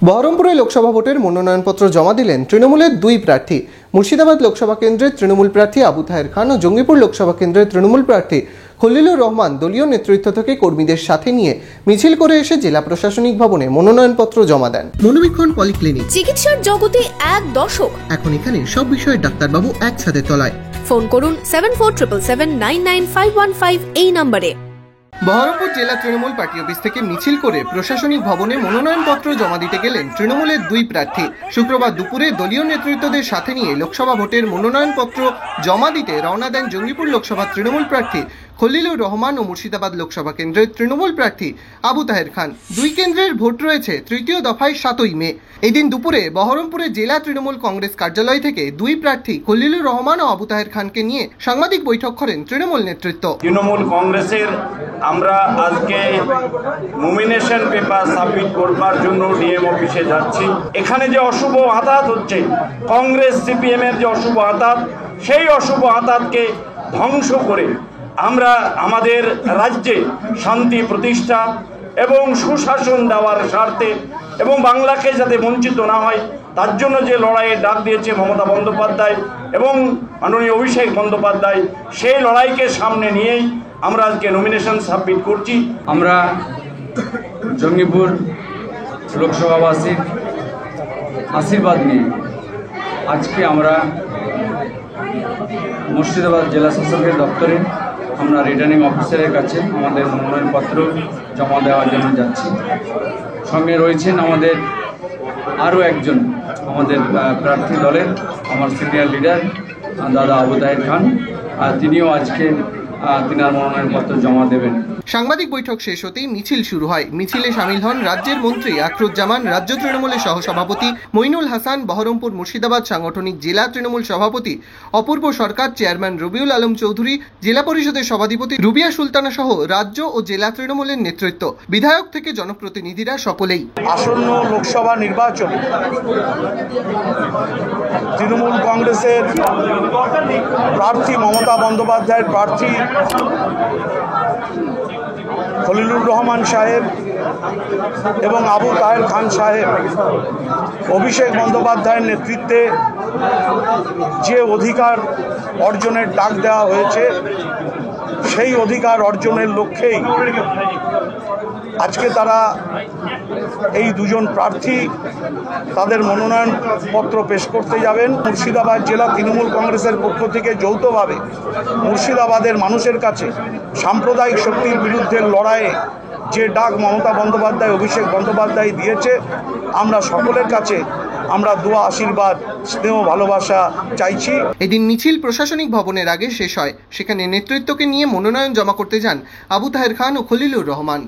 বহরমপুরে লোকসভা ভোটের মনোনয়নপত্র জমা দিলেন তৃণমূলের দুই প্রার্থী। মুর্শিদাবাদ লোকসভা কেন্দ্রের তৃণমূল প্রার্থী আবু তাহের খান ও জঙ্গিপুর লোকসভা কেন্দ্রের তৃণমূল প্রার্থী খলিলুর রহমান দলীয় নেতৃত্ব থেকে কর্মীদের সাথে নিয়ে মিছিল করে এসে জেলা প্রশাসনিক ভবনে মনোনয়নপত্র জমা দেন। মনোবীক্ষণ পলিক্লিনিক, চিকিৎসার জগতে এক দশক। এখন এখানে সব বিষয়ে ডাক্তারবাবু একসাথে তলায়। ফোন করুন 7477799515 এই নম্বরে। বহরমপুর জেলা তৃণমূল পার্টি অফিস থেকে মিছিল করে প্রশাসনিক ভবনে মনোনয়নপত্র জমা দিতে গেলেন তৃণমূলের দুই প্রার্থী। শুক্রবার দুপুরে দলীয় নেতৃত্বদের সাথে নিয়ে লোকসভা ভোটের মনোনয়নপত্র জমা দিতে রওনা দেন জঙ্গিপুর লোকসভা তৃণমূল প্রার্থী খলিলুর রহমান ও মুর্শিদাবাদ লোকসভা কেন্দ্রের তৃণমূল প্রার্থী আবু তাহের খান। দুই কেন্দ্রের ভোট রয়েছে তৃতীয় দফায় 7ই মে। এদিন দুপুরে বহরমপুরে জেলা তৃণমূল কংগ্রেস কার্যালয় থেকে দুই প্রার্থী খলিলুর রহমান ও আবু তাহের খানকে নিয়ে সাংবাদিক বৈঠক করেন তৃণমূল নেতৃত্ব। তৃণমূল কংগ্রেসের আমরা আজকে নমিনেশন পেপার সাবমিট করবার জন্য ডিএম অফিসে যাচ্ছি। এখানে যে অশুভ আঘাত হচ্ছে, কংগ্রেস সিপিএম এর যে অশুভ আঘাত, সেই অশুভ আঘাতকে ধ্বংস করে আমরা আমাদের রাজ্যে শান্তি প্রতিষ্ঠা এবং সুশাসন দেওয়ার স্বার্থে এবং বাংলাকে যাতে বঞ্চিত না হয় তার জন্য যে লড়াইয়ের ডাক দিয়েছে মমতা বন্দ্যোপাধ্যায় এবং মাননীয় অভিষেক বন্দ্যোপাধ্যায়, সেই লড়াইকে সামনে নিয়েই আমরা আজকে নমিনেশন সাবমিট করছি। আমরা জঙ্গিপুর লোকসভাবাসীর আশীর্বাদ নিয়ে আজকে আমরা মুর্শিদাবাদ জেলা শাসকের দপ্তরে আমরা রিটার্নিং অফিসারের কাছে আমাদের মনোনয়নপত্র জমা দেওয়ার জন্য যাচ্ছি। সঙ্গে রয়েছেন আমাদের আরও একজন আমাদের প্রার্থী দলের আমার সিনিয়র লিডার দাদা আবু তাহের খান, তিনিও আজকে তিনার মনোনয়নপত্র জমা দেবেন। সাংবাদিক বৈঠক শেষ হতেই মিছিল শুরু হয়। মিছিলে সামিল হন রাজ্যের মন্ত্রী আখরুজ্জামান, রাজ্য তৃণমূলের সহসভাপতি মইনুল হাসান, বহরমপুর মুর্শিদাবাদ সাংগঠনিক জেলা তৃণমূল সভাপতি অপূর্ব সরকার, চেয়ারম্যান রবিউল আলম চৌধুরী, জেলা পরিষদের সভাধিপতি রুবিয়া সুলতানা সহ রাজ্য ও জেলা তৃণমূলের নেতৃত্ব, বিধায়ক থেকে জনপ্রতিনিধিরা সকলেই। আসন্ন লোকসভা নির্বাচনে তৃণমূল কংগ্রেসের প্রার্থী মমতা বন্দ্যোপাধ্যায়ের প্রার্থী খলিলুর রহমান সাহেব এবং আবু তাহের খান সাহেব অভিষেক বন্দ্যোপাধ্যায়ের নেতৃত্বে যে অধিকার অর্জনের ডাক দেওয়া হয়েছে, সেই অধিকার অর্জনের লক্ষ্যেই আজকে তারা এই দুজন প্রার্থী তাদের মনোনয়নপত্র পেশ করতে যাবেন। মুর্শিদাবাদ জেলা তৃণমূল কংগ্রেসের পক্ষ থেকে যৌথভাবে মুর্শিদাবাদের মানুষের কাছে সাম্প্রদায়িক শক্তির বিরুদ্ধে লড়াইয়ে যে ডাক মমতা বন্দ্যোপাধ্যায় অভিষেক বন্দ্যোপাধ্যায় দিয়েছে, আমরা সকলের কাছে আমরা দোয়া, আশীর্বাদ, স্নেহ, ভালোবাসা চাইছি। এদিন মিছিল প্রশাসনিক ভবনের আগে শেষ হয়। সেখানে নেতৃত্বকে নিয়ে মনোনয়ন জমা করতে যান আবু তাহের খান ও খলিলুর রহমান।